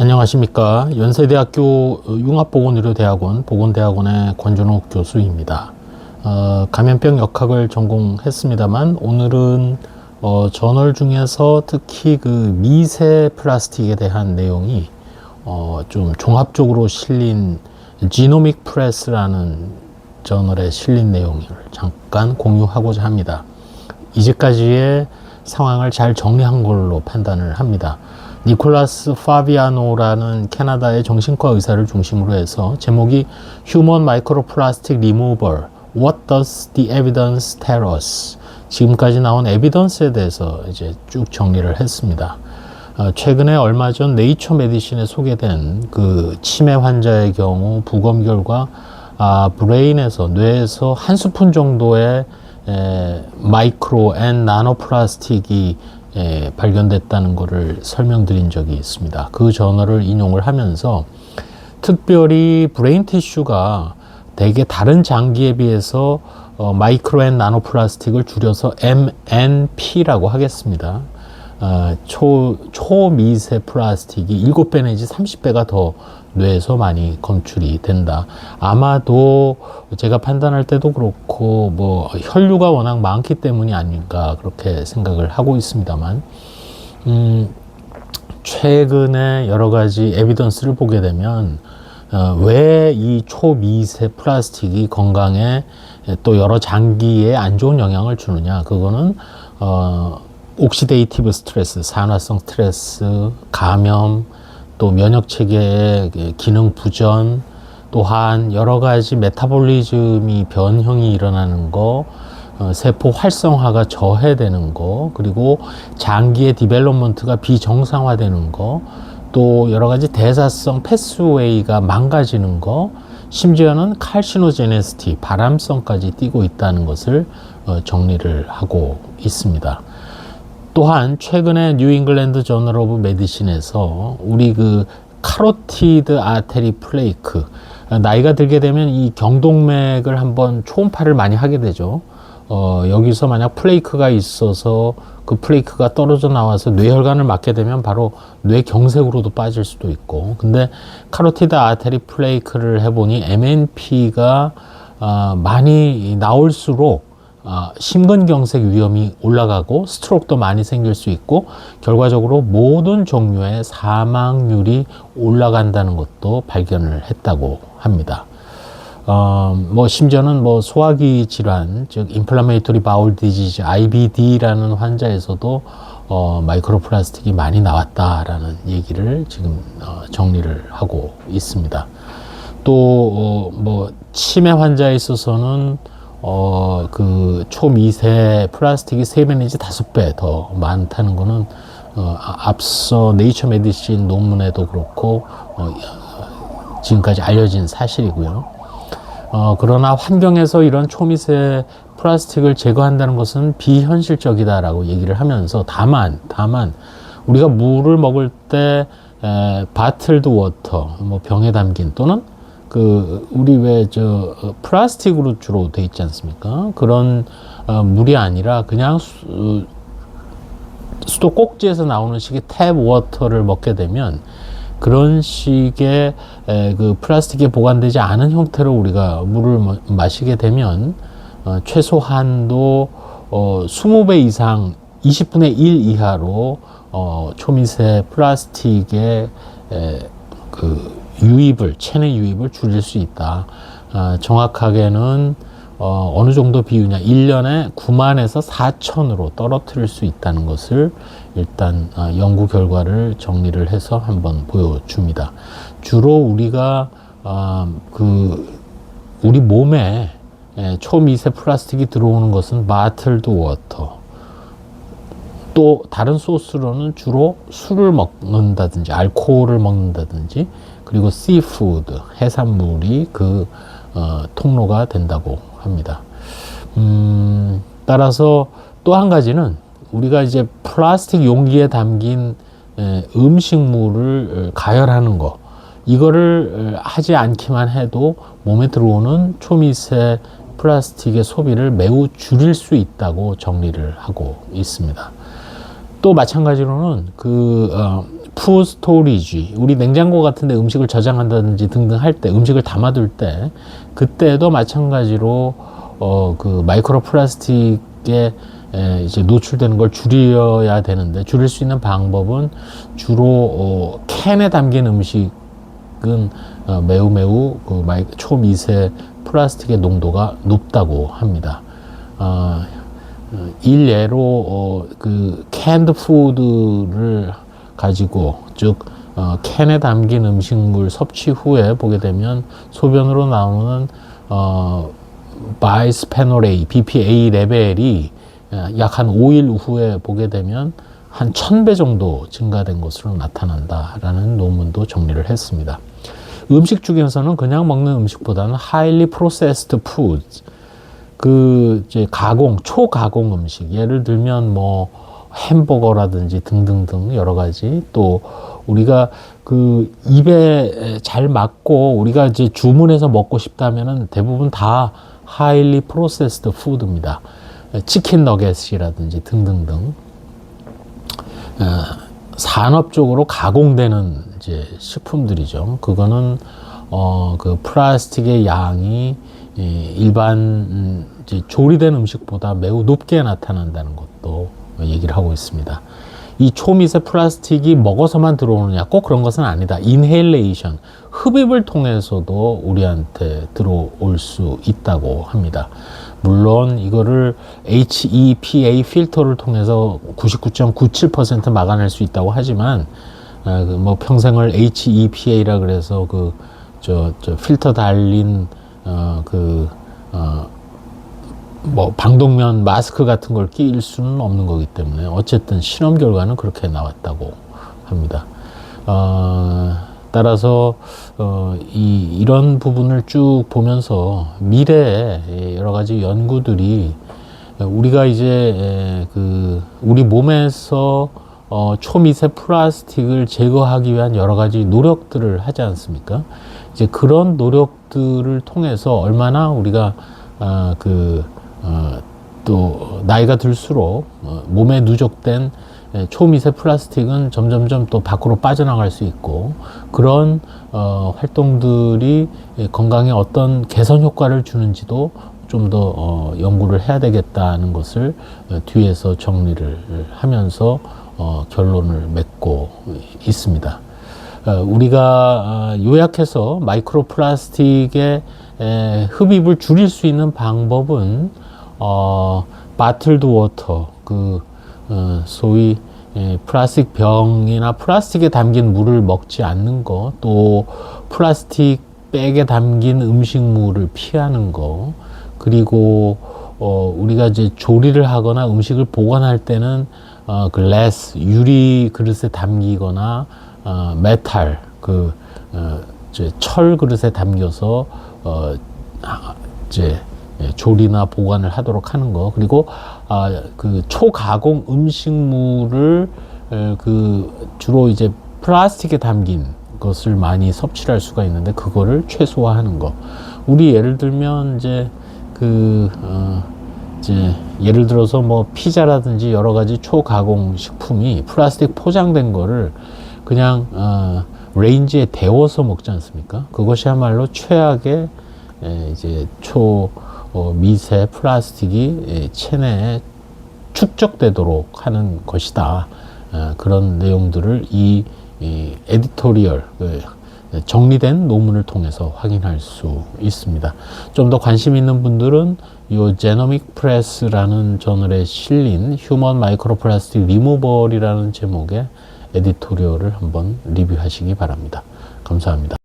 안녕하십니까. 연세대학교 융합보건의료대학원 보건대학원의 권준욱 교수입니다. 감염병 역학을 전공했습니다만 오늘은 저널 중에서 특히 그 미세 플라스틱에 대한 내용이 좀 종합적으로 실린 지노믹 프레스라는 저널에 실린 내용을 잠깐 공유하고자 합니다. 이제까지의 상황을 잘 정리한 걸로 판단을 합니다. 니콜라스 파비아노라는 캐나다의 정신과 의사를 중심으로 해서 제목이 Human Microplastic Removal: What Does the Evidence Tell Us? 지금까지 나온 에비던스에 대해서 이제 쭉 정리를 했습니다. 최근에 얼마 전 네이처 메디신에 소개된 그 치매 환자의 경우 부검 결과 브레인에서 뇌에서 한 스푼 정도의 마이크로 앤 나노 플라스틱이 발견됐다는 것을 설명드린 적이 있습니다. 그 저널을 인용을 하면서 특별히 브레인 티슈가 대개 다른 장기에 비해서 마이크로 앤 나노 플라스틱을 줄여서 MNP라고 하겠습니다. 초미세 플라스틱이 7배 내지 30배가 더 뇌에서 많이 검출이 된다. 아마도 제가 판단할 때도 그렇고 뭐 혈류가 워낙 많기 때문이 아닌가 그렇게 생각을 하고 있습니다만 최근에 여러 가지 에비던스를 보게 되면 왜 이 초미세 플라스틱이 건강에 또 여러 장기에 안 좋은 영향을 주느냐, 그거는 옥시데이티브 스트레스, 산화성 스트레스, 감염, 또 면역체계의 기능 부전, 또한 여러 가지 메타볼리즘이 변형이 일어나는 거, 세포 활성화가 저해되는 거, 그리고 장기의 디벨롭먼트가 비정상화되는 거, 또 여러 가지 대사성 패스웨이가 망가지는 거, 심지어는 칼시노제네시티, 발암성까지 띠고 있다는 것을 정리를 하고 있습니다. 또한 최근에 뉴 잉글랜드 저널 오브 메디신에서 우리 그 카로티드 아테리 플레이크, 나이가 들게 되면 이 경동맥을 한번 초음파를 많이 하게 되죠. 여기서 만약 플레이크가 있어서 그 플레이크가 떨어져 나와서 뇌혈관을 막게 되면 바로 뇌경색으로도 빠질 수도 있고, 근데 카로티드 아테리 플레이크를 해보니 MNP가 많이 나올수록 심근경색 위험이 올라가고 스트로크도 많이 생길 수 있고 결과적으로 모든 종류의 사망률이 올라간다는 것도 발견을 했다고 합니다. 뭐 심지어는 뭐 소화기 질환, 즉 인플라메이토리 바울 디지즈 IBD라는 환자에서도 마이크로 플라스틱이 많이 나왔다라는 얘기를 지금 정리를 하고 있습니다. 또 뭐 치매 환자에 있어서는 그 초미세 플라스틱이 3배 내지 5배 더 많다는 거는 앞서 네이처 메디신 논문에도 그렇고 지금까지 알려진 사실이고요. 그러나 환경에서 이런 초미세 플라스틱을 제거한다는 것은 비현실적이다라고 얘기를 하면서 다만 우리가 물을 먹을 때 바틀드 워터, 뭐 병에 담긴 또는 우리 왜 플라스틱으로 주로 돼 있지 않습니까? 그런 물이 아니라 그냥 수도 꼭지에서 나오는 식의 탭 워터를 먹게 되면 그런 식의 그 플라스틱에 보관되지 않은 형태로 우리가 물을 마시게 되면 최소한도 20배 이상 20분의 1 이하로 초미세 플라스틱의 체내 유입을 줄일 수 있다. 정확하게는 어느 정도 비율이냐, 1년에 9만에서 4천으로 떨어뜨릴 수 있다는 것을 일단 연구 결과를 정리를 해서 한번 보여줍니다. 주로 우리가 우리 몸에 초미세 플라스틱이 들어오는 것은 바틀드 워터, 또 다른 소스로는 주로 술을 먹는다든지 알코올을 먹는다든지, 그리고 씨푸드, 해산물이 통로가 된다고 합니다. 따라서 또 한 가지는 우리가 이제 플라스틱 용기에 담긴 음식물을 가열하는 거, 이거를 하지 않기만 해도 몸에 들어오는 초미세 플라스틱의 소비를 매우 줄일 수 있다고 정리를 하고 있습니다. 또 마찬가지로는 푸드 스토리지, 우리 냉장고 같은 데 음식을 저장한다든지 등등 할 때, 음식을 담아둘 때, 그때도 마찬가지로 그 마이크로 플라스틱에 이제 노출되는 걸 줄여야 되는데, 줄일 수 있는 방법은 주로 캔에 담긴 음식은 매우 그 초미세 플라스틱의 농도가 높다고 합니다. 일례로 그 캔드 푸드를 가지고, 즉 캔에 담긴 음식물 섭취 후에 보게 되면 소변으로 나오는 바이스페놀 A, BPA 레벨이 약 한 5일 후에 보게 되면 한 1000배 정도 증가된 것으로 나타난다라는 논문도 정리를 했습니다. 음식 중에서는 그냥 먹는 음식보다는 highly processed foods, 그 이제 초가공 음식, 예를 들면 뭐 햄버거라든지 등등등 여러 가지, 또 우리가 그 입에 잘 맞고 우리가 이제 주문해서 먹고 싶다면은 대부분 다 highly processed food입니다. 치킨 너겟이라든지 등등등 산업적으로 가공되는 이제 식품들이죠. 그거는 그 플라스틱의 양이 일반 이제 조리된 음식보다 매우 높게 나타난다는 것도 얘기를 하고 있습니다. 이 초미세 플라스틱이 먹어서만 들어오느냐, 꼭 그런 것은 아니다. 인헬레이션, 흡입을 통해서도 우리한테 들어올 수 있다고 합니다. 물론 이거를 HEPA 필터를 통해서 99.97% 막아낼 수 있다고 하지만 뭐 평생을 HEPA라 그래서 저 필터 달린 뭐 방독면 마스크 같은 걸 끼일 수는 없는 거기 때문에 어쨌든 실험 결과는 그렇게 나왔다고 합니다. 따라서 이런 부분을 쭉 보면서 미래에 여러 가지 연구들이 우리가 이제 우리 몸에서 초미세 플라스틱을 제거하기 위한 여러 가지 노력들을 하지 않습니까? 이제 그런 노력들을 통해서 얼마나 우리가 또 나이가 들수록 몸에 누적된 초미세 플라스틱은 점점점 또 밖으로 빠져나갈 수 있고, 그런 활동들이 건강에 어떤 개선 효과를 주는지도 좀 더 연구를 해야 되겠다는 것을 뒤에서 정리를 하면서 결론을 맺고 있습니다. 우리가 요약해서 마이크로 플라스틱의 흡입을 줄일 수 있는 방법은 바틀드 워터, 소위 플라스틱 병이나 플라스틱에 담긴 물을 먹지 않는 거, 또 플라스틱 백에 담긴 음식물을 피하는 거, 그리고 우리가 이제 조리를 하거나 음식을 보관할 때는 글래스, 유리 그릇에 담기거나 메탈, 철 그릇에 담겨서 이제 조리나 보관을 하도록 하는 거, 그리고 초가공 음식물을 주로 이제 플라스틱에 담긴 것을 많이 섭취를 할 수가 있는데 그거를 최소화하는 거. 우리 예를 들면 이제 예를 들어서 뭐 피자라든지 여러 가지 초가공 식품이 플라스틱 포장된 거를 그냥 레인지에 데워서 먹지 않습니까? 그것이야말로 최악의 이제 미세 플라스틱이 체내에 축적되도록 하는 것이다. 그런 내용들을 이 에디토리얼, 정리된 논문을 통해서 확인할 수 있습니다. 좀 더 관심 있는 분들은 이 제노믹 프레스라는 저널에 실린 휴먼 마이크로 플라스틱 리무벌이라는 제목의 에디토리얼을 한번 리뷰하시기 바랍니다. 감사합니다.